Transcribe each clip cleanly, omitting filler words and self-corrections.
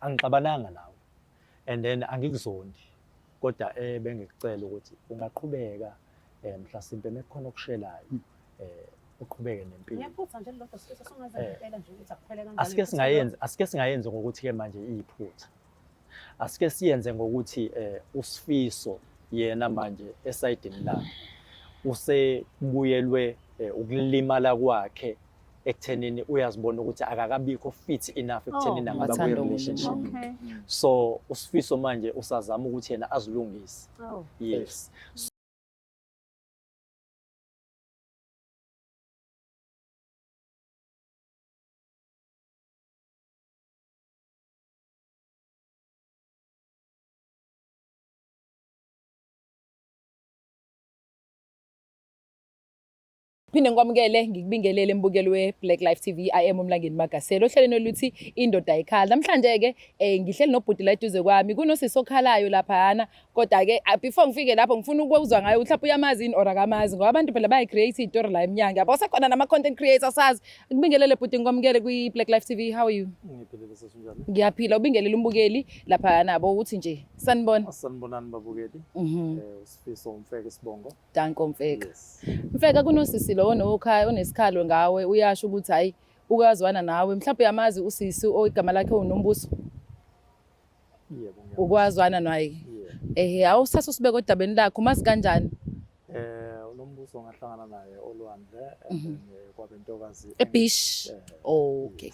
angixabananga nawe and then angikuzondi kodwa bengikucela ukuthi ungaqhubeka mhlasimpe mekukhona okushelayo uqhubeke nempilo. Ngiyaphutha nje lodwa sifiso songaze ngempela nje ukuthi akuphele kanjani. Asike singayenze ngokuthi ke manje iyiphutha. Asike siyenze ngokuthi uSifiso yena manje esayidini lakhe usebuyelwe ukulimala kwakhe ekuthenini uyazibona ukuthi akakabikho fit enough ekuthenini angaba kwi relationship. So uSifiso manje usazama ukuthi yena azilungise. Yes. Phinde ngikwamukele ngikubingelele embukelo we-Black Life TV. I am uMlangeni Magasela ohlelweni oluthi indoda ayikhala. Namhlanje ke ngihleli nobhuti la eduze kwami kunosisi okhalayo laphana kodwa ke before ngifike lapho ngifuna ukuzwa ngayo mhlawumbe uyamazi ini or akamazi ngoba abantu phela bayi-create istory la eminyanga yabo sekhona nama-content creators sazi. Ngikubingelele bhuti ngikwamukele kwi-Black Life TV. How are you? Ngiphilile sesinjani? Ngiyaphila. Ubingelele umbukeli laphana bo uthi nje sanibona. Sanibonani babukeli. uSifiso Mfeka Sibongo. Danko Mfeka. Mfeka kunosisi lo onokhaya onesikhalo ngawe uyasho ukuthi hayi ukazwana nawe mhlawumbe yamazi usisi ogama lakhe uNombuso. Yebo ngiyabona. Ukwazwana naye. Awusase usibeke odabeni lakho umazi kanjani? uNombuso ngahlangana naye olwandle kwabentokazi eBeach. Okay.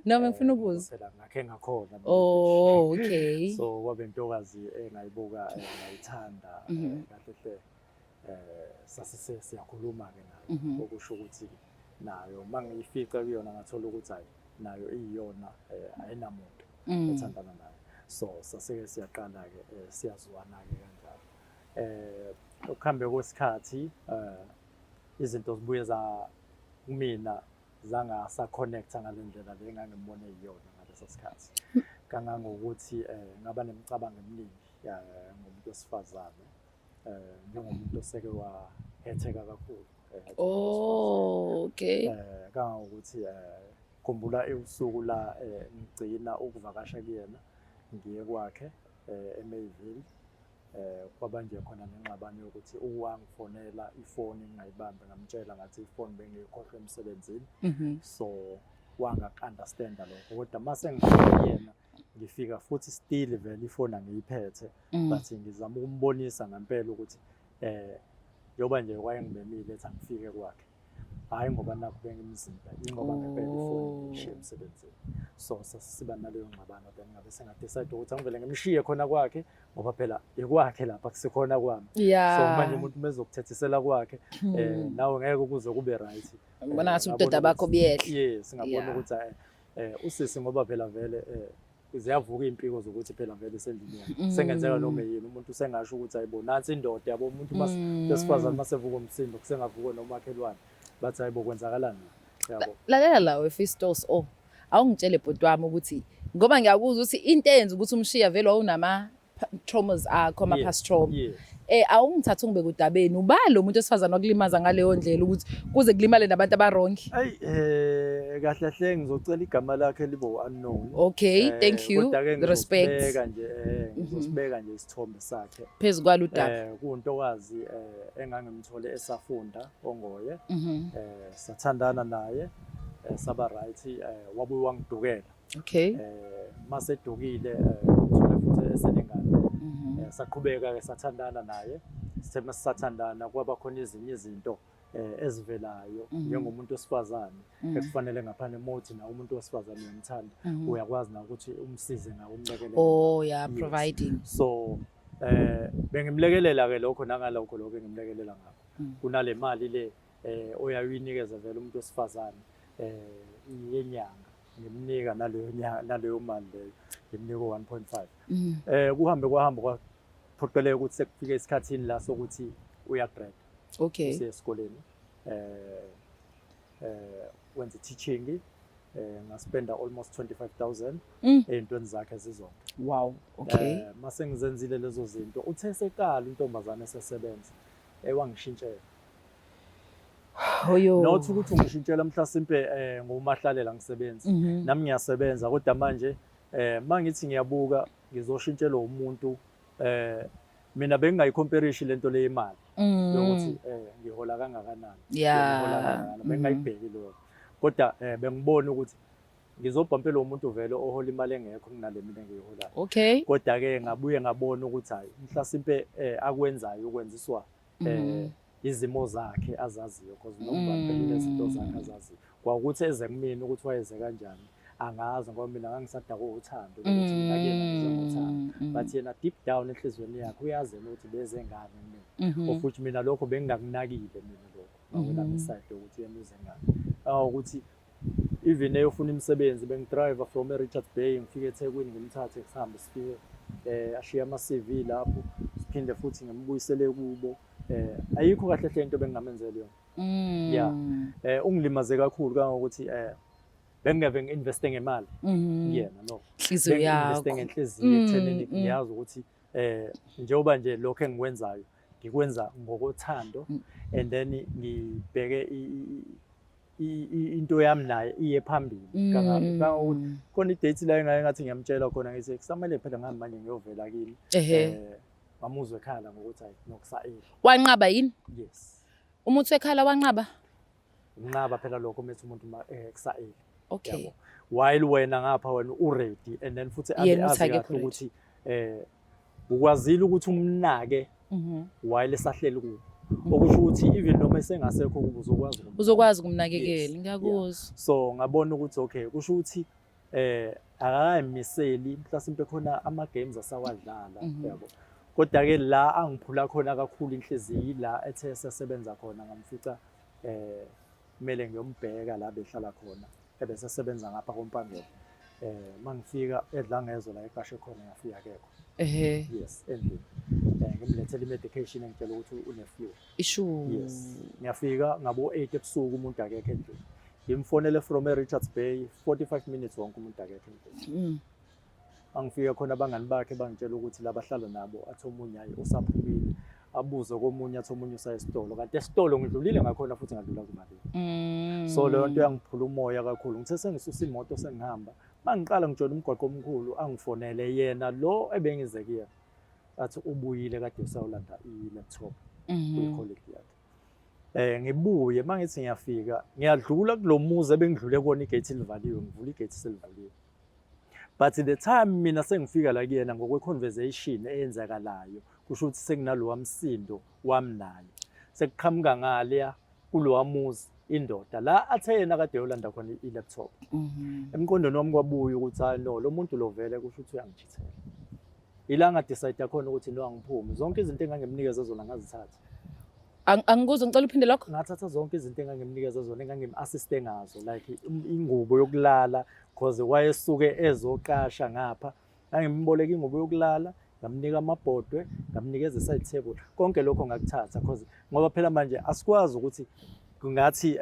Noma ngifuna ukuza. Phela ngakhe ngakhona. Okay. So kwabentokazi engayibuka ngayithanda kahle sasise siyakhuluma ke nayo okusho ukuthi nayo mangiyifica kuyona ngathola ukuthi hayi nayo iyona ayinamuntu ethandana nayo. So sasike siyaqala ke siyazwana ke kanjalo. Ukuhambe kwesikhathi izinto zibuye za kumina zanga sa connect ngalendlela le engangibone iyona ngaleso sikhathi. Kangangokuthi ngaba nemicabango eminingi ngomuntu wesifazane njengomuntu oseke wahetheka kakhulu. Okay. Kangangokuthi khumbula usuku la ngigcina ukuvakasha kuyena ngiye kwakhe eMayville kwabanje khona nengxabano yokuthi uwangifonela ifoni ngingayibambe ngamtshela ngathi ifoni bengiyikhohlwe emsebenzini. So wanga-understand lokho kodwa mase ngifika yena ngifika futhi still vele ifoni angiyiphethe but ngizama ukumbonisa ngempela ukuthi njoba nje wayengibemile ethi angifike kwakhe hayi ngoba nakho bengimzimba ingoba ngempela ifoni ngishiye emsebenzini. So sasiba naleyo ngxabano then ngabe sengadecide ukuthi angivele ngimshiye khona kwakhe ngoba phela ikwakhe lapha kusekhona kwami. So manje umuntu mezokuthethisela kwakhe nawe ngeke ukuze kube right. Ngibona ngathi ubudada bakho buyehla. Yes ngabona ukuthi usisi ngoba phela vele ziyavuka impiko zokuthi phela vele sendlini yakhe sengenzeka noma yini umuntu usengasho ukuthi hayibo nansi indoda yabo umuntu besifazane masevuka umsindo kusengavuka nomakhelwane bathi hayibo kwenzakalani yabo. Lalela lawe Fistos awungitshele bhuti wami ukuthi ngoba ngiyakuzwa ukuthi into eyenza ukuthi umshiya vele wawunama traumas akho ama past trauma. Awungithatha ungibeke udabeni ubalo umuntu osifazana okulimaza ngaleyo ndlela ukuthi kuze kulimale nabantu abarongi. Kahle hle ngizocela igama lakhe libo unknown. Okay, thank you. Respect. Ngizosibeka nje isithombe sakhe phezukwalo udaba. Kuntokazi engangimthole esafunda ongoye sathandana naye saba right wabuye wangidukela. Okay. Mase edukile ngithole futhi esenengane. Saqhubeka ke sathandana naye sithe masathandana kwaba khona ezinye izinto ezivelayo njengomuntu wesifazane ekufanele ngaphana emothi na umuntu wesifazane uyamthanda uyakwazi na ukuthi umsize na umlekelele. Yeah, providing. So bengimlekelela ke lokho nangalokho lokho engimlekelela ngakho kunale mali le oyayinikeza vele umuntu wesifazane yenyanga ngimnika naleyo mali leyo ngimnika 1.5. Kuhambe kwahamba kwaphoqeleka ukuthi sekufike isikhathini la sokuthi uyagrade. Okay. Usesikoleni wenza teaching ngaspenda almost 25,000 ezintweni zakhe zizonke. Wow. Okay. Mase ngizenzile lezo zinto uthe sekala intombazane esesebenza wangishintshela. not ukuthi ngishintshela mhlasimpe ngomahlalela ngisebenza nami ngiyasebenza kodwa manje mangithi ngiyabuka ngizoshintshela umuntu mina bengingayicomparishi lento le imali ukuthi ngihola kangakanani ngihola kangakanani bengayibheki lokho kodwa bengibona ukuthi ngizobhampela umuntu vele ohola imali engekho kunale mina engiyiholayo okay kodwa ke ngabuye ngabona ukuthi hayi mhlasimpe akwenzayo ukwenziswa izimo zakhe azaziyo because nokubhampela izinto zakhe azaziyo kwakuthi eze kumina ukuthi wayeze kanjani angazi ngoba mina ngangisadakwa uthando ukuthi mina kuyena ngizomuthanda but yena deep down enhlizweni yakhe uyazi ukuthi beze ngani mina of which mina lokho bengingakunakile mina lokho ngawela beside ukuthi yena uze ngani ukuthi even eyofuna imisebenzi bengidriver from eRichards Bay ngifike eThekwini ngimthathe sihambe sifike ashiya ama CV lapho siphinde futhi ngembuyisele kubo ayikho kahle hle into bengingamenzela yona yeah ungilimaze kakhulu kangokuthi bengingeve ngi-investe ngemali kuyena no inhliziyo yakho investe ngenhliziyo ekuthenini ngiyazi ukuthi njengoba nje lokho engikwenzayo ngikwenza ngokothando and then ngibheke into yami naye iye phambili kangokuthi khona idate la engaye ngathi ngiyamtshela khona ngithi kusamele phela ngami manje ngiyovela kimi ngamuzwe ekhala ngokuthi hayi nokusayela wanqaba yini yes umuntu ekhala wanqaba nqaba phela lokho methi umuntu kusayela okay while wena ngapha wena uready and then futhi azi kahle ukuthi ukwazile ukuthi umnake while esahleli kubo okusho ukuthi even noma esengasekho uzokwazi ukumnakekela ngiyakuzwa so ngabona ukuthi okay kusho ukuthi akayimiseli mhlasimpe khona ama games asawadlala yabo kodwa ke la angiphula khona kakhulu inhliziyo la ethe sesebenza khona ngamfica kumele ngiyombheka la behlala khona ebese sebenza ngapha kompangela mangifika edlangezo la eqashe khona ngafika kekho yes endlini ngimlethela i-medication engitshela ukuthi une-flu yes ngiyafika ngabo 8 ebusuku umuntu akekho endlini ngimfonele from eRichards Bay 45 minutes wonke umuntu akekho endlini angifika khona abangani bakhe bangitshela ukuthi labahlala nabo athi omunye hayi usaphumile abuze komunye athi omunye usaya esitolo kanti esitolo ngidlulile ngakhona futhi ngadlula kumali so leyo nto yangiphula umoya kakhulu ngithe sengisusa imoto sengihamba mangiqala ngijona umgwaqo omkhulu angifonele yena lo ebengize kuyena athi ubuyile kade usawulanda i-laptop kwi-colleague yakhe ngibuye mangithi ngiyafika ngiyadlula kulomuzi ebengidlule kona igate livaliwe ngivula igate selivaliwe but the time mina sengifika la kuyena ngokwe-conversation eyenzakalayo kusho ukuthi senginalowa msindo wami naye sekuqhamuka ngaleya kulowa muzi indoda la athe yena kade yolanda khona i-laptop emqondweni wami kwabuya ukuthi hayi no lo muntu lo vele kusho ukuthi uyangijithela ilanga decide khona ukuthi no angiphume zonke izinto engangimnikeza zona ngazithatha angikuzo ngicela uphinde lokho ngathatha zonke izinto engangimnikeza zona engangim-assiste ngazo like ingubo yokulala because wayesuke ezoqasha ngapha ngangimboleka ingubo yokulala ngamnika amabhodwe ngamnikeza i-side table konke lokho ngakuthatha because ngoba phela manje asikwazi ukuthi kungathi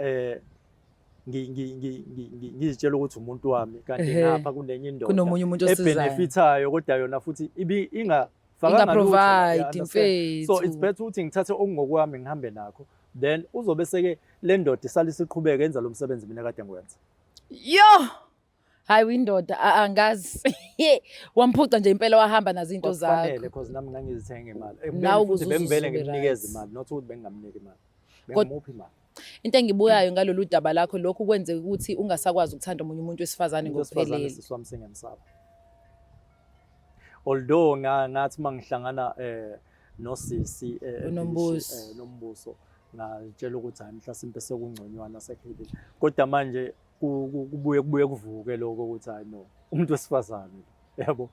ngizitshela ukuthi umuntu wami kanti ngapha kunenye indoda ebenefitayo kodwa yona futhi ingafakanga provide mfethu so it's better ukuthi ngithathe okungokwami ngihambe nakho then uzobe seke le ndoda isalisa iqhubeka yenza lo msebenzi mina kade ngikwenza yo hayi windoda angazi wamphuca nje impela wahamba nazo into zakho kufanele because nami ngangizithenga imali futhi bengivele ngimnikeza imali not ukuthi bengingamnika imali bengimuphi imali into engibuyayo ngalolu daba lakho lokho kwenze ukuthi ungasakwazi ukuthanda omunye umuntu wesifazane ngokuphelele siswami sengemsaba although ngathi mangihlangana nosisi nombuso ngitshela ukuthi hayi mhlasimpe sekungconywana sekhile kodwa manje kubuye kuvuke lokho ukuthi hayi no umuntu wesifazane yabo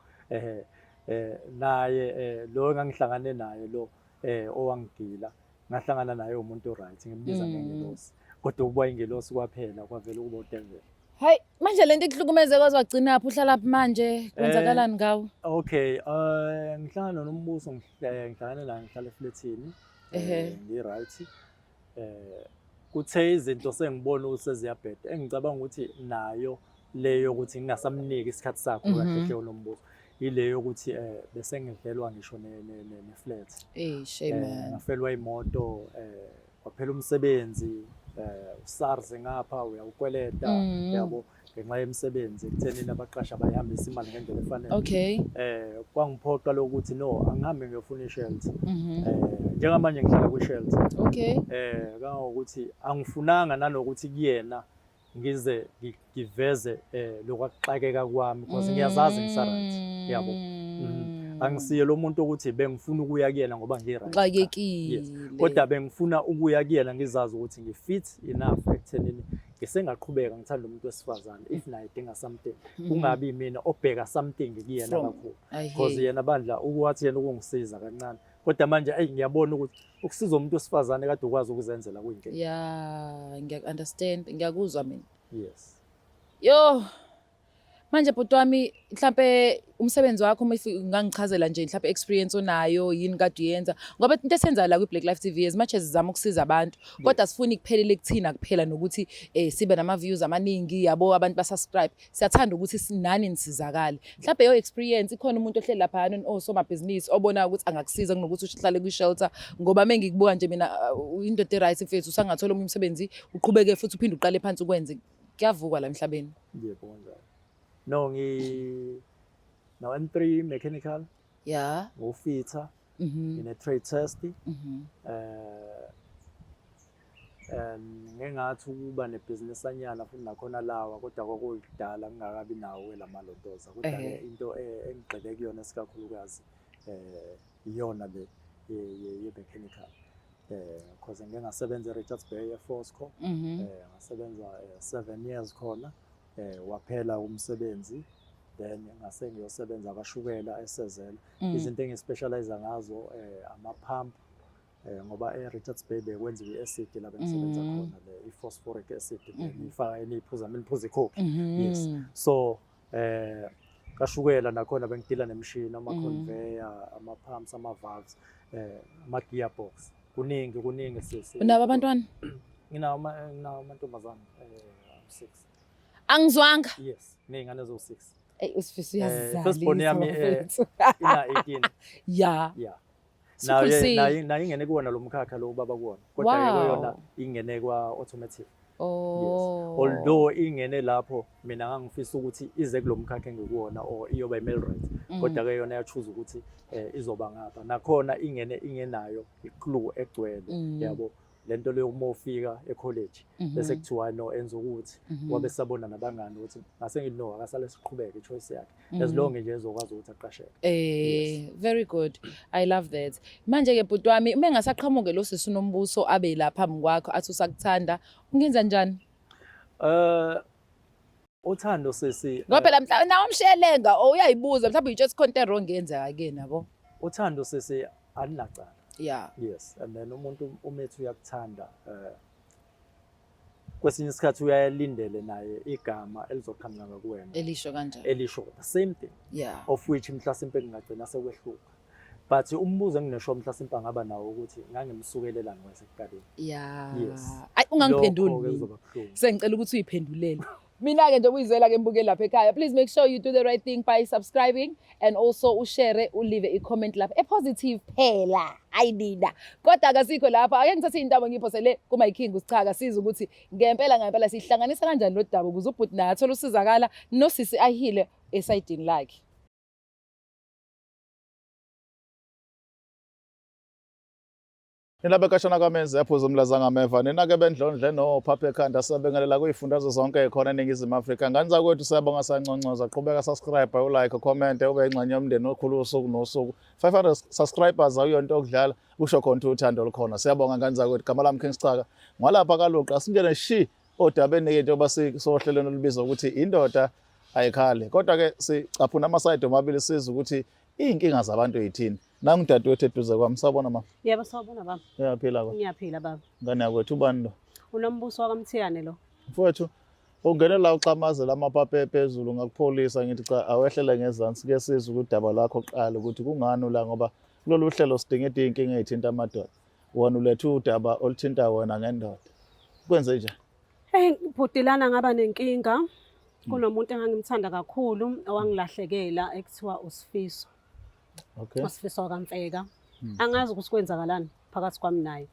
naye lo engangihlangane naye lo owangigila ngahlangana naye umuntu right ngimbiza ngengelosi kodwa ukuba ingelosi kwaphela kwavela ukuba udevil hayi manje lento ikuhlukumeze kwaze wagcina apho uhlala lapha manje kwenzakalani ngawo okay ngihlangana nombuso ngihlangana naye ngihlala eflatini ngi-right kuthe izinto sengibona ukuthi seziyabheda engicabanga ukuthi nayo leyo ukuthi ngingasamniki isikhathi sakho kahle hle lo mbuso ileyo ukuthi bese ngidlelwa ngisho ne-flat shame ngafelwa imoto kwaphela umsebenzi SARS ngapha uyawukweleta yabo ngenxa yemisebenzi ekuthenini abaqashi abayihambisa imali ngendlela efanele. Okay. Kwangiphoqa lokuthi no angihambe ngiyofuna i-shelter. Njengamanje ngihlala kwi-shelter. Okay. Kangokuthi angifunanga nanokuthi kuyena ngize ngiveze lokwaxakeka kwami because ngiyazazi ngisaright yabo. Angisiye lo muntu ukuthi bengifuna ukuya kuyena ngoba ngiright. Xakekile. Kodwa bengifuna ukuya kuyena ngizazi ukuthi ngifit enough ekuthenini ngisengaqhubeka ngithanda umuntu wesifazane if naye idinga something kungabi mina obheka something kuyena kakhulu because yena bandla ukwathi yena ukungisiza kancane kodwa manje ngiyabona ukuthi ukusiza umuntu wesifazane kade ukwazi ukuzenzela kuyinkinga. Yeah, ngiya-understand, ngiyakuzwa mina. Yes. Yo, manje bhuti wami mhlampe umsebenzi wakho ungangichazela nje mhlampe experience onayo yini kade uyenza ngoba into esenza la kwi-Black Life TV as much as sizama ukusiza abantu kodwa sifuni kuphelele kuthina kuphela nokuthi sibe nama-views amaningi yabo abantu ba-subscribe. Siyathanda ukuthi sinani nisizakale. Mhlampe yo experience ikhona umuntu ohleli laphana osomabhizinisi obona ukuthi angakusiza kunokuthi uhlale kwi-shelter ngoba mengikubuka nje mina indoda e-right mfethu usangathola omunye umsebenzi uqhubeke futhi uphinde uqale phansi ukwenze kuyavukwa la emhlabeni. Yebo kanjalo. No now M3 mechanical. Yeah. Ngofitha. In a trade test. Ngengathi ukuba nebusiness anyana futhi nakhona lawa kodwa kwakudala ngingakabi nawo lamalodoza kodwa ke into engigxile kuyona sikakhulukazi iyona le ye mechanical. Because ngingasebenza eRichards Bay Force Co. Ngasebenza 7 years khona. Waphela umsebenzi then ngase ngiyosebenza kashukela esezela izinto engispecialize ngazo ama-pump ngoba eRichards Bay bekwenziwa i-acid la bengisebenza khona le i-phosphoric acid ifaka eniphuza meniphuza ikhophi. Yes, so kashukela nakhona bengidila nemishini ama-conveyor ama-pumps ama-valves ama-gearbox kuningi sisi. Unabo abantwana? Nginawo amantombazane 6. Angizwanga. Yes, ngingane zo6. Usifisa uyazizalisa. First born yami ina 18. Yeah. Nayo ingene kuwona lo mkhakha lo baba kuwona. Kodwa yona ingene kwa automotive. Yes. Although ingene lapho mina ngangifisa ukuthi ize kulomkhakha engikuwona or iyoba i-millwright. Kodwa ke yona yachoose ukuthi izoba ngapha. Nakhona ingenayo i-clue egcwele yabo. Lento leyo uma ufika ecollege bese kuthiwa no enza ukuthi wabe sabona nabangani ukuthi ngase ngino akasale siqhubeke ichoice yakhe as long nje ezokwazi ukuthi aqasheke. Very good, I love that. Manje ke bhuti wami uma engasaqhamuke lo sisi uNombuso abe lapha phambi kwakho athi usakuthanda ungenza njani? Uthando sisi ngoba phela mhla nawo umshelenga uyayibuza mhlawumbe you just content wrong ngenzeka ke nabo. Uthando sisi alinacala. Yeah. Yes, and then umuntu umethu uyakuthanda kwesinye isikhathi uyalindele naye igama elizoqhamuka kuwena elisho kanjalo. Elisho the same thing. Yeah. Of which mhlasimpe ngingagcina sekwehluka. But umbuzo enginesho mhlasimpe angaba nawo ukuthi ngangimsukelela ngokusekuqaleni. Yeah. Yes. Ay ungangiphenduli. Sengicela ukuthi uyiphendulele. Mina ke nje uyizwela ke mbukeli lapha ekhaya. Please make sure you do the right thing by subscribing and also ushare uleave a comment lapha positive phela ayidida. Kodwa akasikho lapha ake ngithathe indaba ngiyiphosele kuma King usichaka siza ukuthi ngempela sihlanganisa kanjani lo daba ukuze ubhuti naye athola usizakala nosisi ahile esayidini lakhe. Nina bekashana kwamenzi yaphuza umlaza ngameva nina ke bendlondle no phapha ekhanda sabengelela kuyifundazwe zonke ekhona eNingizimu Afrika nganza kwethu siyabonga sanconcoza qhubeka subscribe ulike comment ube ingxenye yomndeni okhulu usuku nosuku 500 subscribers awuyonto okudlala kusho khona ukuthi uthando lukhona siyabonga nganza kwethu gama lami King Sichaka ngwalapha kaluqa asingene shi odabeni into basohlelweni olubiza ukuthi indoda ayikhale kodwa ke sicaphuna amasayidi omabili siza ukuthi inkinga zabantu ezithini nangu dadewethu eduze kwami sabona ma. Yebo sawubona baba. Uyaphila kwa? Ngiyaphila baba. Ngane yakwethu ubani lo? uNombuso wakamthiyane lo. Mfowethu ungene la uxamazela amaphaphe phezulu ngakupholisa ngithi cha awehlele ngezansi ke sizwe ukudaba lakho qala ukuthi kungani la ngoba kulolu hlelo sidinga inkinga ezithinta amadoda wona ulethu udaba oluthinta wona ngendoda kwenze njani? Bhutilana ngaba nenkinga kunomuntu engangimthanda kakhulu owangilahlekela ekuthiwa uSifiso. Okay. uSifiso kaMfeka. Angazi ukuthi kwenzakalani phakathi kwami naye.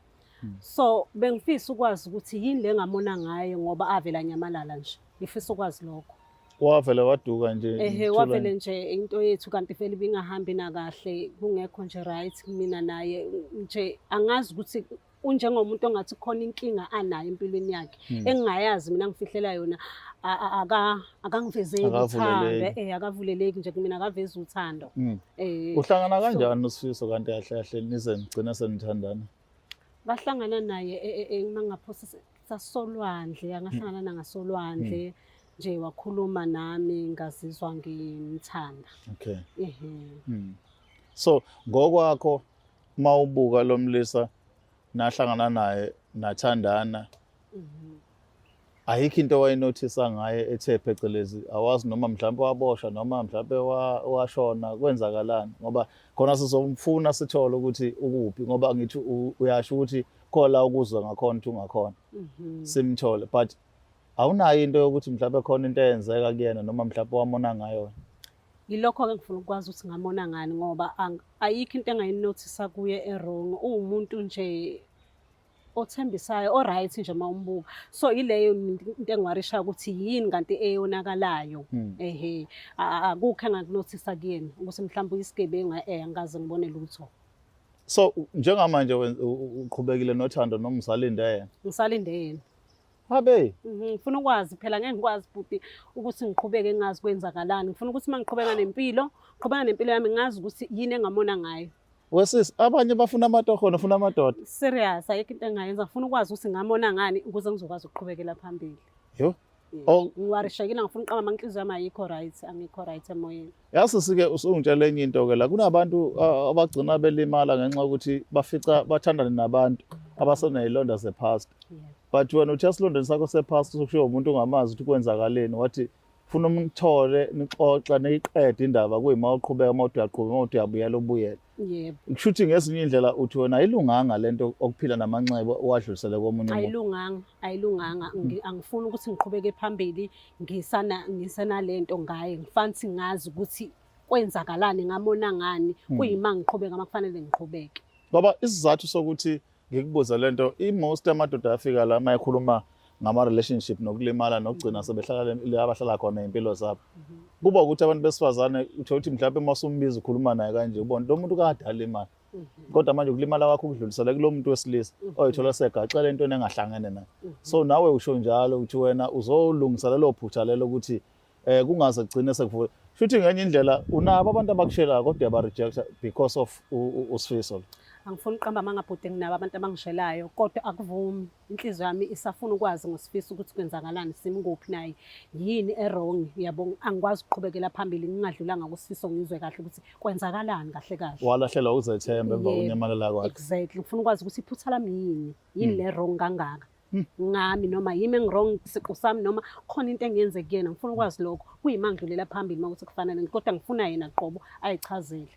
So bengifisa ukwazi ukuthi yini le ngamona ngayo ngoba avela nyamalala nje. Ngifisa ukwazi lokho. Wavele waduka nje. Wavele nje into yethu kanti vele ibingahambi nakahle kungekho nje right mina naye nje angazi ukuthi unjengomuntu ongathi khona inkinga anayo empilweni yakhe engingayazi mina ngifihlela yona akangivezeli uthando akavuleleki nje kumina akavezi uthando. Uhlangana kanjani uSifiso kanti kahle kahle nize nigcina senithandana? Bahlangana naye mangaphosa sasolwandle angahlangana nangasolwandle nje wakhuluma nami ngazizwa ngimthanda. Okay. So ngokwakho mawubuka lo Mlisa nahlangana naye nathandana ayikho into wayinothisa ngaye ethe phecelezi awazi noma mhlawumbe wabosha noma mhlawumbe washona kwenzakalani ngoba khona sizomfuna sithole ukuthi ukuphi ngoba ngithi uyasho ukuthi khola ukuzwa ngakhona ukuthi ungakhona simthole but awunayo into yokuthi mhlawumbe khona into eyenzeka kuyena noma mhlawumbe wamona ngayo. Yilokho ke ngifuna ukwazi ukuthi ngamona ngani ngoba ayikho into engayinothisa kuye errong umuntu nje othembisayo o right nje mawumbuka so ileyo into engiwarisha ukuthi yini kanti eyonakalayo akukho engakunothisa kuyena ukuthi mhlawumbe uyisigebengu angaze ngibone lutho. So njengamanje uqhubekile nothando noma usalinde yena? Ngisalinde yena. Habe ngifuna ukwazi phela ngeke ngikwazi futhi ukuthi ngiqhubeke ngazi kwenzakalani ngifuna ukuthi mangiqhubeka nempilo yami ngazi ukuthi yini engamona ngayo. Wesisi abanye bafuna amatohono ufuna amadoda. Serious ayikho into engayenza ngifuna ukwazi ukuthi ngamona ngani ukuze ngizokwazi ukuqhubekela phambili. Yo. Ngiwarishekile ngifuna uqaba manhliziyo yami ayikho right angikho right emoyeni. Yasi sike usungitshela enye into ke la kunabantu abagcina belimala ngenxa ukuthi bafica bathandana nabantu abasenayilonda zepast. But wena uthi asilondeni sakho sepast sokushiya umuntu ongamazi ukuthi kwenzakaleni wathi ufuna umthole nixoxa neyiqede indaba kuyima uqhubeka mawuthi uyabuyela ubuyela. Yebo. Kushuthi ngesinye indlela uthi wena ayilunganga lento okuphila namanxeba owadlulisele komunye umuntu. Ayilunganga angifuni ukuthi ngiqhubeke phambili ngisana lento ngaye ngifanele ngazi ukuthi kwenzakalani ngamona ngani kuyima ngiqhubeka makufanele ngiqhubeke. Ngoba isizathu sokuthi ngikubuza lento most amadoda afika la mayikhuluma ngama relationship nokulimala nokugcina sebehlala abahlala khona impilo zabo. Kuba ukuthi abantu besifazane uthi mhlawumbe masumbiza ukhuluma naye kanje ubona lo muntu kadala imali. Kodwa manje ukulimala kwakho ukudlulisela kulo muntu wesilisa oyithola segacela into engahlangene naye. So nawe usho njalo uthi wena uzolungisa lelo phutha lelo ukuthi kungaze kugcine sekuvula. Futhi ngenye indlela unabo abantu abakushela kodwa ba reject because of uSifiso. Angifuni uqamba mangabhude nginabo abantu abangishelayo kodwa akuvumi inhliziyo yami isafuna ukwazi ngosifiso ukuthi kwenzakalani simngophi naye yini errong yabo angikwazi ukuqhubekela phambili ngingadlulanga kuSifiso ngizwe kahle ukuthi kwenzakalani kahle kahle walahlela uzethemba emva kunyamalala kwakhe. Exactly ngifuna ukwazi ukuthi iphutha lami yini le wrong kangaka ngami noma yimi engwrong siqu sami noma khona into engiyenze kuyena ngifuna ukwazi lokho kuyima ngidlulela phambili mawuthi kufanele kodwa ngifuna yena qobo ayichazele.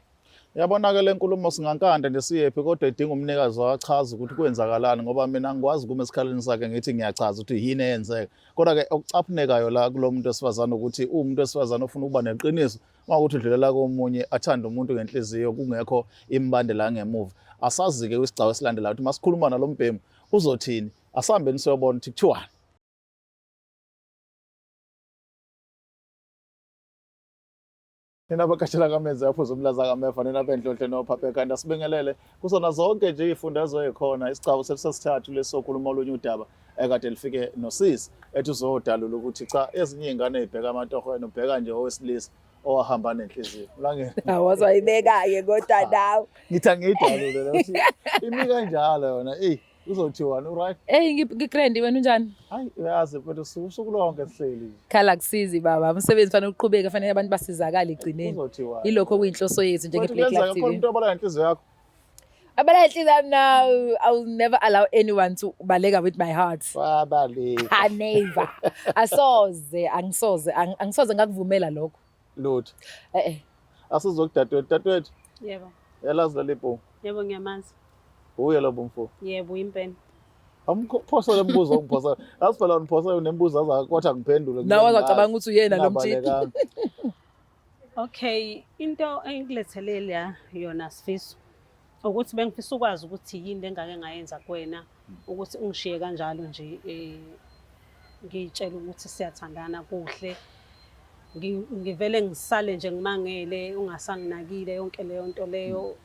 Yabona-ke le nkulumo singankanda nje siyephi kodwa idinga umnikazi wachaza ukuthi kwenzakalani ngoba mina ngikwazi kuma esikhaleni sakhe ngithi ngiyachaza ukuthi yini eyenzeka. Kodwa-ke okucaphunekayo la kulo muntu wesifazane ukuthi umuntu wesifazane ufuna ukuba neqiniso makuthi udlulela komunye athanda umuntu ngenhliziyo kungekho imbandela ngemuva. Asazi-ke kwisigcawu esilandelayo ukuthi masikhuluma nalo mbhemu uzothini asihambeni siyobona ukuthi kuthiwani. Nina bakashela kamenze yaphuza umlaza kaMefa nina bendlonhle noPhape kanti asibingelele kusona zonke nje izifundazwe ekhona isigcawu sesithathu lesokhuluma olunye udaba ekade lifike noSisi ethi uzodalula ukuthi cha ezinye izingane ezibheka amatohweni ubheka nje owesilisa owahamba nenhliziyo ulangeni awazayibeka-ke kodwa nawe ngithi angiyidalule ukuthi imi kanjalo yona uzothiwani right ngikrendi wena unjani hayi uyazi but usuku lonke sihleli khala kusizi baba umsebenzi fanele uqhubeke fanele abantu basizakale egcineni ilokho okuyinhloso yethu njenge-Black Life TV into abala inhliziyo yakho abala inhliziyo yami now I will never allow anyone to baleka with my heart wabaleka never angisoze ngakuvumela lokho lutho asizokudadewethu yebo yalazi lelipo yebo ngiyamazi uye lo bomfo yebo impela Amphosa lembuzo ongiphosa asiphela uniphosa unembuzo azakwathi ngiphendule nawe wacabanga ukuthi uyena lo mtshini Okay into engilethele la yona Sifiso ukuthi bengifisa ukwazi ukuthi yini engake ngayenza kuwena ukuthi ungishiye kanjalo nje ngiyitshela ukuthi siyathandana kuhle. Ngivele ngisale nje ngimangele ungasanginakile yonke leyo nto leyo.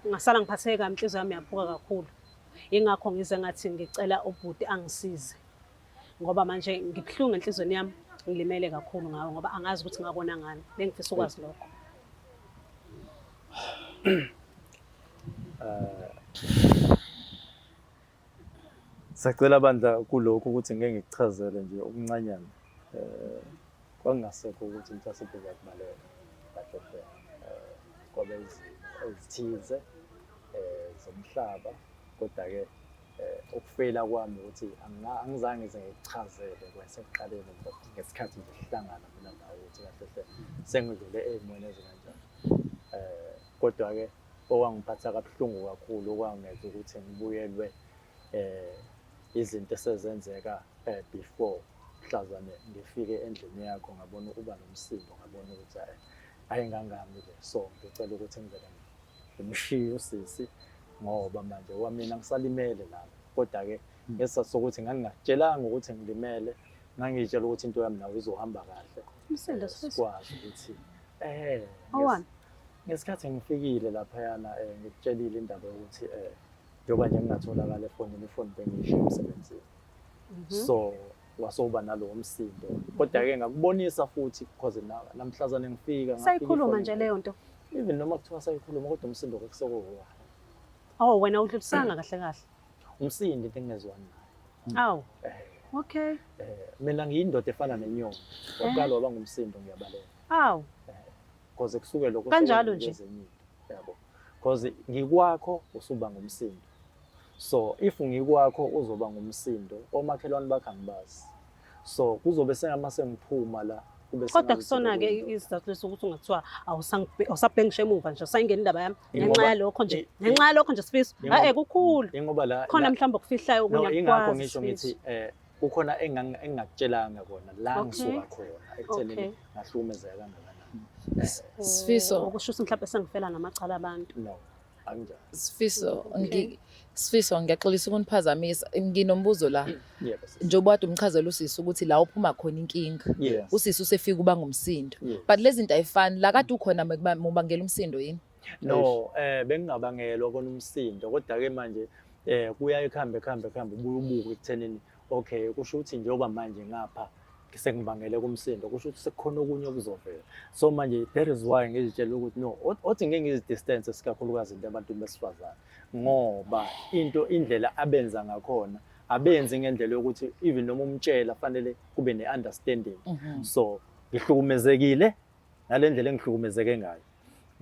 Ngasala ngiphatheke kabi, inhliziyo yami yaphuka kakhulu. Ingakho ngize ngathi ngicela ubhuti angisize. Ngoba manje ngibuhlungu enhlizweni yami, ngilimele kakhulu ngawo ngoba angazi ukuthi ngakona ngani. Bengifisa ukwazi lokho. Sacela bandla kulokho ukuthi ngeke ngikuchazele nje okuncanyana. Kwangasekho ukuthi mhlawumbe uyakubalela kahle hle. Ngoba ezithize zomhlaba, kodwa-ke ukufeyila kwami ukuthi angizange ngize ngikuchazele kwasekuqaleni ngesikhathi nje sihlangana mina nawe ukuthi kahle hle sengidlule ey'mweni ezikanjani. Kodwa-ke okwangiphatha kabuhlungu kakhulu okwangenza ukuthi ngibuyelwe izinto esezenzeka before mhlazane ngifike endlini yakho ngabona uba nomsindo, ngabona ukuthi ayingangami le. So ngicela ukuthi ngivele ngimshiye usisi ngoba manje wamina ngisalimele lana. Kodwa-ke ngesizathu sokuthi ngangingatshelanga ukuthi ngilimele, ngangitshela ukuthi into yami nawe izohamba kahle. Umsindo Sifiso? Sikwazi ukuthi Owani? ngesikhathi ngifikile laphayana ngikutshelile indaba yokuthi njengoba nje ngingatholakala efonini, ifoni bengiyishiye emsebenzini. So wasoba nalowo msindo, kodwa-ke ngakubonisa futhi because namhlazane ngifika Sayikhuluma nje leyo nto. even noma kuthiwa sayikhuluma kodwa umsindo kwekusekowa. Oh, wena udlulisanga kahle kahle. Umsindo into engezwani nayo. Awu. Okay. Mina ngiyindoda efana nenyoni. Waqala waba ngumsindo ngiyabalela. Awu. Because kusuke lokho Kanjalo nje. Yabo. Because ngikwakho usuba ngumsindo. So if ngikwakho uzoba ngumsindo, omakhelwane bakhe angibazi. So kuzobe sengama sengiphuma la kube Kodwa kusona-ke isizathu sokuthi ungathiwa awusabhengishe emuva nje usayingena indaba yami ngenxa yalokho nje. Ngenxa yalokho nje Sifiso. Kukhulu. Ngoba la Khona mhlawumbe okufihlayo okunye ingakho akwazi. ngisho ngithi kukhona engingakutshelanga kona la ngisuka khona ekutheleni ngahlukumezeka kangakanani. Sifiso. Okusho ukuthi mhlawumbe sengifela namacala abantu. No, anginjalo. Sifiso ngiyaxolisa ukuniphazamisa. Nginombuzo la. Yebo. Njengoba kade umchazela usisi ukuthi la uphuma khona inkinga. Yes. Usisi usefika uba ngumsindo. Yes. But lezi zinto ayifani. La kade ukhona mubangela umsindo yini? No, bengingabangelwa kona umsindo, kodwa-ke manje kuyaye kuhambe ubuye ubuke ekuthenini okay kusho ukuthi njengoba manje ngapha sengibangele kumsindo, kusho ukuthi sekukhona okunye okuzovela. So manje that is why ngizitshela ukuthi no, othi ngeke ngizidistance sikakhulukazi into abantu besifazane, ngoba indlela abenza ngakhona abenzi ngendlela yokuthi even noma umtshela fanele kube ne-understanding. So ngihlukumezekile ngale ndlela engihlukumezeke ngayo,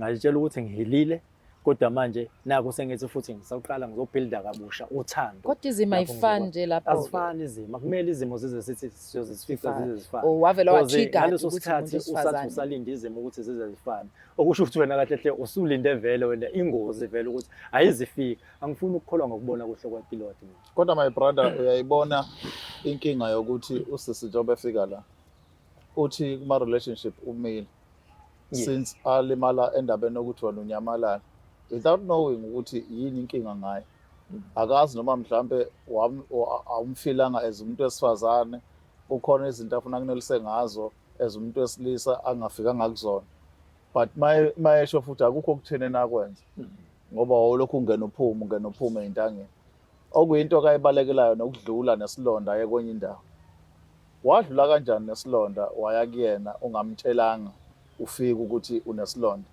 ngalitshela ukuthi ngihilile, kodwa manje naku sengithi futhi ngisaqala ngizobuilda kabusha uthando. Kodwa izimo ayifani nje lapho. Azifani izimo, kumele izimo zize sithi sizifika zize zifane. Wavela watrigger ngaleso sikhathi usathi usalinde izimo ukuthi zize zifane, okusho ukuthi wena kahle hle usulinde vele wena ingozi vele ukuthi ayizifika. Angifuni ukukholwa ngokubona kuhle kwapilot mina. Kodwa my brother, uyayibona inkinga yokuthi usisi njengoba efika la uthi kuma relationship umile since alimala endabeni ukuthi wena unyamalala without knowing ukuthi yini inkinga ngayo. Akazi noma mhlambe awumfilanga as umuntu wesifazane, ukhona izinto afuna kunelise ngazo as umuntu wesilisa angafikanga kuzona. But mayesho futhi akukho okuthene nakwenza ngoba wolokhu ungena uphuma ey'ntangeni, okuyinto akayibalekelayo nokudlula nesilonda ekwenye indawo. Wadlula kanjani nesilonda waya kuyena ungamtshelanga ufika ukuthi unesilonda?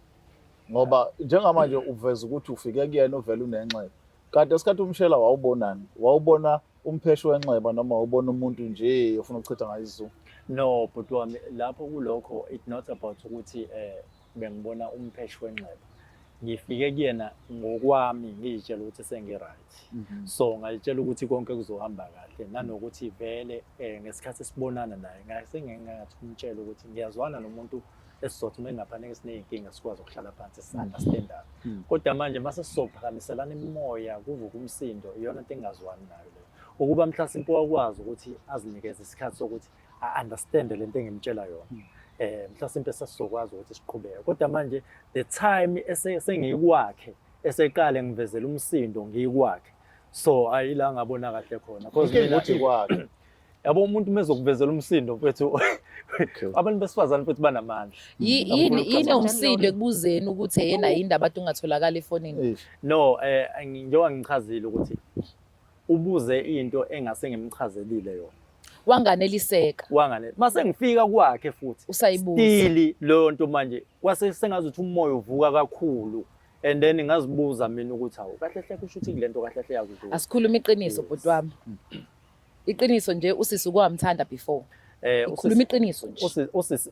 Ngoba njengamanje uveza ukuthi ufike kuyena uvela unenxeba, kanti esikhathi umshela wawubonani? Wawubona umpheshi wenxeba noma wawubona umuntu nje ofuna ukuchitha ngayo isizungu? No, but wami lapho kulokho it's not about ukuthi bengibona umpheshi wenxeba. Ngifike kuyena ngokwami ngiyitshela ukuthi sengi-right. So ngalitshela ukuthi konke kuzohamba kahle, nanokuthi vele ngesikhathi sibonana naye ngase ngingathi kumtshela ukuthi ngiyazwana nomuntu esizothi mengaphane sineyinkinga sikwazi ukuhlala phansi si-understandana. Kodwa manje mase sizophakamiselana imimoya kuvuka umsindo, iyona into engazwani nayo leyo. Ukuba mhlasimpe wakwazi ukuthi azinikeze isikhathi sokuthi a-understand lento engimtshela yona. Mhlasimpe sesizokwazi ukuthi siqhubeke. Kodwa manje the time sengikwakhe eseqale ngivezela umsindo ngikwakhe. So ayila ngabona kahle khona because inkinga uthi kwakhe yabo umuntu mezokuvezela umsindo mfethu abantu besifazane futhi banamandla. Yini umsindo ekubuzeni ukuthi yena yindaba athi ungatholakala efonini? No, njengoba ngichazile ukuthi ubuze into engase ngimchazelile yona. Wanganeliseka. Mase ngifika kwakhe futhi Usayibuza. Stili leyo nto manje kwase sengazuthi umoya uvuka kakhulu and then ngazibuza mina ukuthi hawu kahle hle kusho ukuthi kulento kahle hle yakuzona. Asikhuluma iqiniso bhuti wami. Iqiniso nje usisi ukwamthanda before. Ukhuluma iqiniso nje.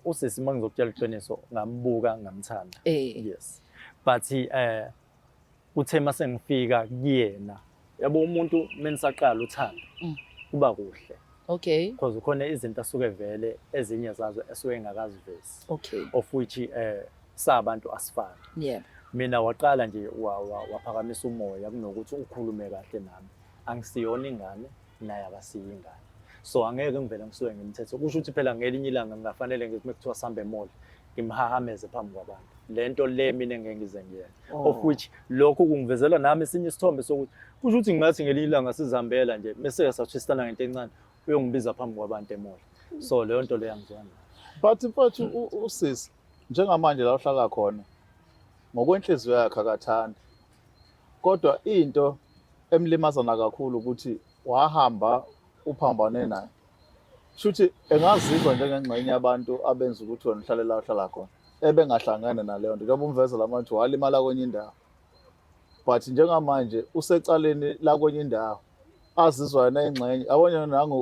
Usisi mangizokutshela iqiniso ngambuka ngamthanda. Yes. But uthe mase ngifika kuyena yabo umuntu menisaqala uthando kuba kuhle. Okay. Because ukhona izinto asuke vele ezinye zazo esuke engakazivezi. Okay. Of which sabantu asifani. Yeah. Mina waqala nje waphakamisa umoya kunokuthi ukhulume kahle nami. Angisiyona ingane naye akasiyingane. So angeke ngivele ngisuke ngimthethe. Kusho ukuthi phela ngelinye ilanga ngingafanele ngithi mekuthiwa sambe mall ngimhahameze phambi kwabantu. Lento le mina engeke ngize ngiyenze. Of which lokho kungivezela nami esinye isithombe sokuthi kusho ukuthi ngingathi ngelinye ilanga sizihambela nje bese sathwistana ngento encane uyongibiza phambi kwabantu emall. So leyo nto le yangizwana. but mfethu usisi njengamanje la uhlala khona ngokwenhliziyo yakhe akathanda kodwa into emlimazana kakhulu ukuthi wahamba uphambane naye shuthi engazizwa njengengxenye yabantu abenza ukuthi wena uhlale la uhlala khona ebengahlangana naleyo nto njengoba umvezela manje walimala kwenye indawo but njengamanje usecaleni la kwenye indawo azizwa yena ingxenye abonye nangu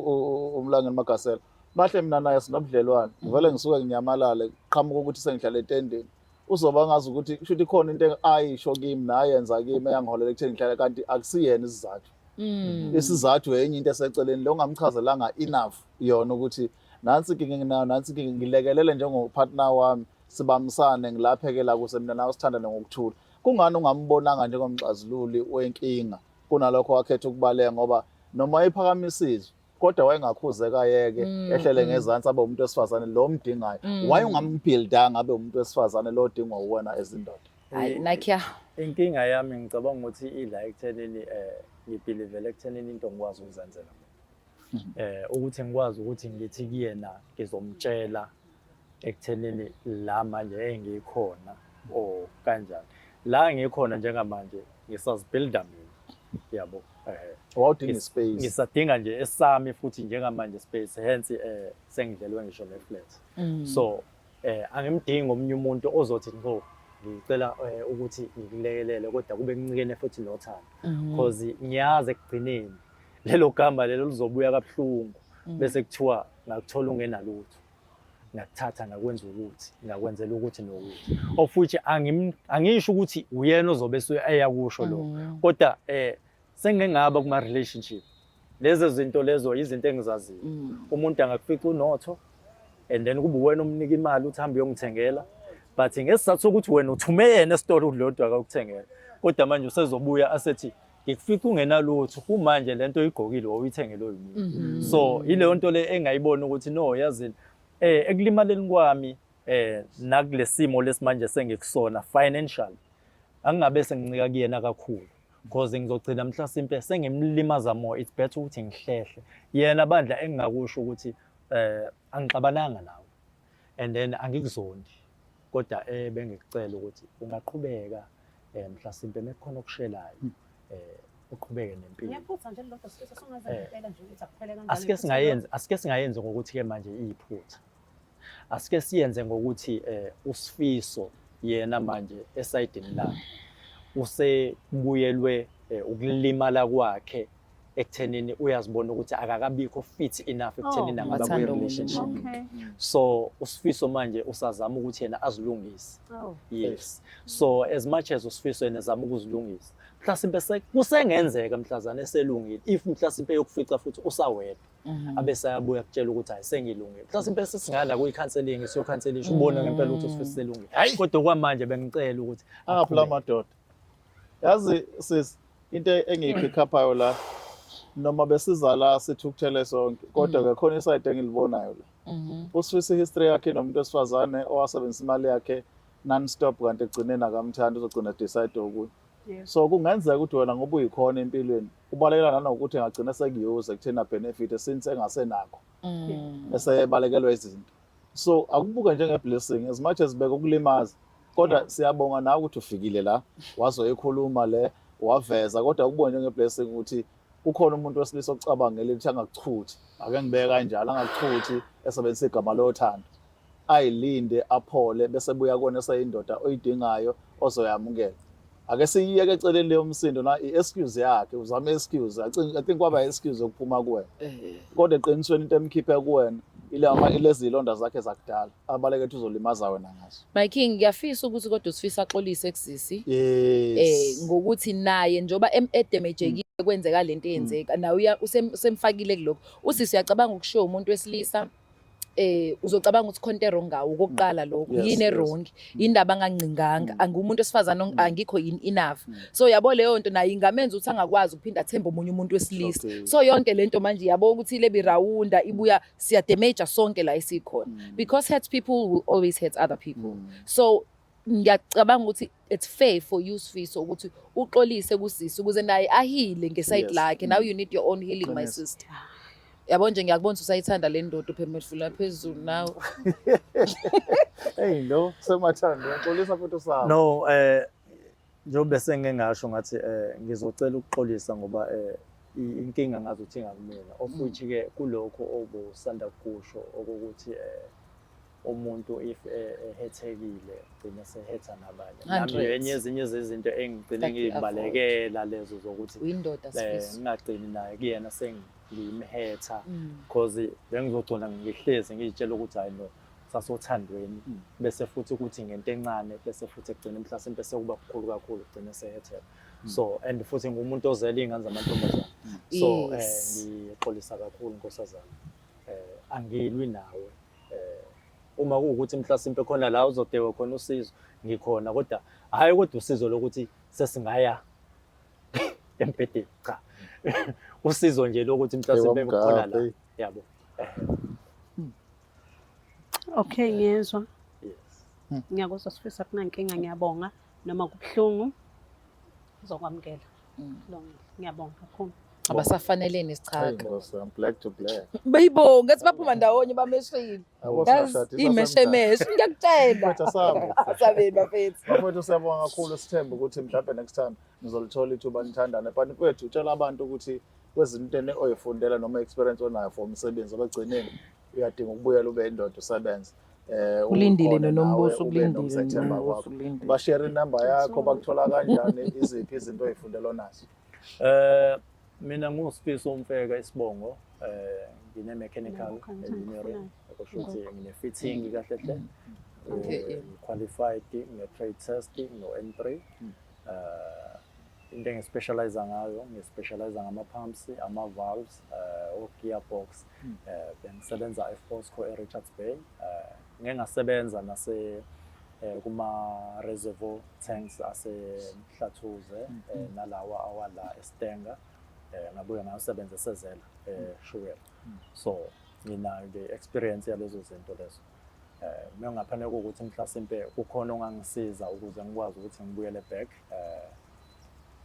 umlangeni Magasela mahle mina naye sinobudlelwane ngivele ngisuke nginyamalale qhamuka ukuthi sengihlala etendeni uzoba ngazi ukuthi shuthi khona into ayisho kimi nayenza kimi eyangiholela ekutheni ngihlale kanti akusiyena isizathu. Isizathu enye into eseceleni lo ngamchazelanga enough yona ukuthi nansi inkinga nginayo nansi inkinga ngilekelele njengopartner wami sibamisane ngilaphekela kuse mina nawe sithandane ngokuthula. Kungani ungambonanga njengomxazululi wenkinga kunalokho wakhetha ukubaleka ngoba noma ephakamisizwe kodwa wayengakhuzeka yeke ehlele ngezantsi abe umuntu wesifazane lo mdingayo waye ungambuildanga abe umuntu wesifazane lo dingwa uwena ezindoda. Hayi nakya Inkinga yami ngicabanga ukuthi ila ekuthenini ngibelievele ekuthenini into ngikwazi ukuzenzela mina. Ukuthi ngikwazi ukuthi ngithi kuyena ngizomtshela ekuthenini la manje engikhona o kanjani. La ngikhona njengamanje ngisazibuilda mina. Yabo. Wawudinga space. Ngisadinga nje esami futhi njengamanje space hence sengidlelwe ngisho ne-flat. So angimdingi omunye umuntu ozothi ngo ngicela ukuthi ngikulekelele kodwa kube kuncikene futhi nothando. Because ngiyazi ekugcineni lelo gama lelo lizobuya kabuhlungu bese kuthiwa ngakuthola ungenalutho. Ngakuthatha ngakwenza ukuthi ngakwenzela ukuthi nokuthi. Of which angisho ukuthi uyena ozobe eyakusho lo. Kodwa sengengaba kuma relationship lezo zinto lezo izinto engizaziyo. Umuntu angakufica unotho and then kube wena umnika imali uthi hamba uyongithengela but ngesizathu ukuthi wena uthume yena esitolo udlodwa akakuthengela kodwa manje usezobuya asethi ngikufica ungenalutho kumanje lento igqokile oyithengele oyini. So ileyo nto le engayibona ukuthi no yazini ekulimaleni kwami nakulesimo lesimanje sengikusona financial angingabe sengincika kuyena kakhulu because ngizogcina mhlasimpe sengimlimaza more. It's better ukuthi ngihlehle yena bandla engingakusho ukuthi angixabananga nawe and then angikuzondi kodwa bengikucela ukuthi ungaqhubeka mhlasimpe mekukhona okushelayo uqhubeke nempilo. Ngiyaphutha nje lodwa sifisa songaze ngempela nje ukuthi akuphele kanjani. Asike singayenze ngokuthi ke manje iyiphutha. Asike siyenze ngokuthi uSifiso yena manje esayidini lakhe usebuyelwe ukulimala kwakhe ekuthenini uyazibona ukuthi akakabikho fit enough ekuthenini angaba ku relationship. So uSifiso manje usazama ukuthi yena azilungise. Yes. So as much as uSifiso yena ezama ukuzilungisa mhlasimbe kusengenzeka mhlazana eselungile if mhlasimbe yokufica futhi usawedwa abese ayabuya kutshela ukuthi hayi sengilungile mhlasimbe sesingala kuyicounseling siyocounselisha ubona ngempela ukuthi uSifiso selungile kodwa kwamanje bengicela ukuthi aphula amadoda yazi sis into engiyipick upayo la noma besiza la sithukuthele sonke kodwa ke khona iside engilibonayo la uSifiso history yakhe nomuntu wesifazane owasebenzisa imali yakhe non stop kanti egcineni akamthanda uzogcina decide ukuthi Yes. So kungenzeka ukuthi wena ngoba uyikhona empilweni ubalekela nanokuthi engagcina sekuyuze kuthina benefit since engasenakho bese balekelwa izinto. So akubuka njenge-blessing as much as bekukulimaza kodwa siyabonga nawe ukuthi ufikile la wazoyikhuluma le waveza kodwa akubuka njenge-blessing ukuthi ukhona umuntu wesilisa ocabangela ukuthi angakuchuthi ake ngibeke kanjalo angakuchuthi esebenzisa igama lothando ayilinde aphole bese buya kona eseyindoda oyidingayo ozoyamukela. Ake siyiyeke eceleni leyo msindo na i-excuse yakhe uzama excuse I think kwaba excuse yokuphuma kuwena kodwa eqinisweni into emkhiphe kuwena ilezi ilonda zakhe zakudala abaleke ukuthi uzolimaza wena ngazo. My king ngiyafisa ukuthi kodwa usifisa axolise kusisi Yes. ngokuthi naye njoba edemejekile kwenzeka lento eyenzeka nawe usemfakile kuloko usisi uyacabanga ukushiya umuntu wesilisa uzocabanga ukuthi khonto wrong ngawo okokuqala lokho yini wrong indaba angancinganga angumuntu esifazana angikho yini enough so yabo leyo nto naye ingamenza ukuthi angakwazi ukuphinda athembe omunye umuntu wesilisa so yonke lento manje yabo ukuthi le birawunda ibuya siya damage sonke la esikhona because hurt people will always hurt other people so ngiyacabanga ukuthi it's fair for you Sifiso ukuthi uxolise kusisi ukuze naye ahile ngeside lakhe now you need your own healing my sister. Yabo nje ngiyakubona usayithanda le ndodo phemefula phezulu nawe. Hey no semathanda uyaxolisa futhi usaba. No njobe sengengasho ngathi ngizocela ukuxolisa ngoba inkinga ngazi ukuthi ngakumina of which ke kulokho obusanda kusho ukuthi umuntu if ehethekile ugcina sehetha nabanye nami enye ezinye zezinto engigcine ngibalekela lezo zokuthi uyindoda Sifiso ngingagcini naye kuyena sengimhetha because bengizogcina ngihlezi ngitshela ukuthi hayi no sasothandweni bese futhi ukuthi ngento encane bese futhi egcina mhlawumbe bese kuba kukhulu kakhulu ugcina sehethela so and futhi ngumuntu ozela ingane zamantombazana so ngixolisa kakhulu nkosazana angilwi nawe uma kuukuthi mhlasimpe khona la uzodewa khona usizo ngikhona kodwa hayi kodwa usizo lokuthi sesingaya empedeni cha usizo nje lokuthi mhlasimpe khona la yabo Okay ngiyezwa. yes Ngiyakuzwa Sifiso kunankinga ngiyabonga noma kubhlungu uzokwamukela. Ngiyabonga kakhulu. abasafanelene isichaka I'm black to black. bayibonga ngathi baphuma ndawonye bameshile imeshemeshe ngiyakutshela Mfethu asabo. asabeni bafethu Bafethu siyabonga kakhulu sithemba ukuthi mhlawumbe next time nizolithola ithuba nithandane but mfethu utshela abantu ukuthi kwezinto oyifundela noma experience onayo for umsebenzi abagcineni uyadinga ukubuyela ube indoda usebenze ulindile nonombuso ulindile ulindile bashare inamba yakho bakuthola kanjani iziphi izinto oyifundela onazo. Mina nguSifiso Mfeka Isibongo ngine mechanical engineering okusho ukuthi ngine fitting kahle hle qualified ngine trade test no N3 into ngispecialize ngayo ngispecialize ngama pumps ama valves o gearbox bengisebenza eFosco eRichards Bay ngeke ngasebenza nase kuma reservoir tanks aseMhlathuze nalawa awala eStenga ngabuya ngasebenza esezela Shukela so mina the experience yalezo zinto lezo mina ngaphana ukuthi mhlasimpe kukhona ongangisiza ukuze ngikwazi ukuthi ngibuyele back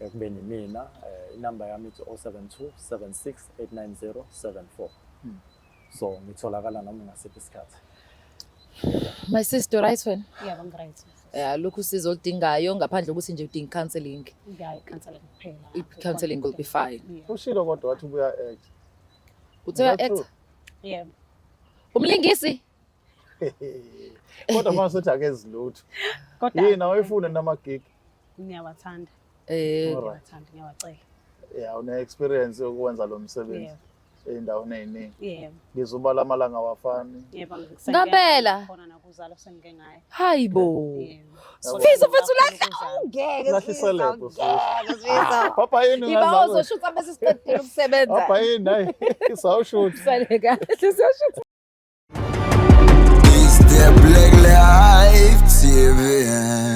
ekubeni mina inamba yami ithi 072 76 890 74 so ngitholakala noma ngasiphi isikhathi. my sister right when Yebo ngiright. lokhu sizo oludingayo ngaphandle ukuthi nje udinga counseling Counseling kuphela. i-counseling will be fine. Ushilo kodwa wathi ubuya act. Uthoya act Yebo. umlingisi Kodwa manje uthi akezilutho. Kodwa Yini awuyifuna nama gig? Ngiyawathanda. Alright. Ngiyawacela. Yeah, une experience yokwenza lo msebenzi Yebo. endaweni eziningi. Yebo. Ngizobala amalanga wafani. Yebo. Ngampela? Khona nakuzalo sengike ngayo. hayibo Yebo. Sifiso mfethu lahla ngeke Lahlisa lepho. Sifiso Papa yini iba ungazazi? ozoshutha bese siqedile ukusebenza Papa yini hayi sawushuthi. sale kahle sizoshutha It's the Black Life TV.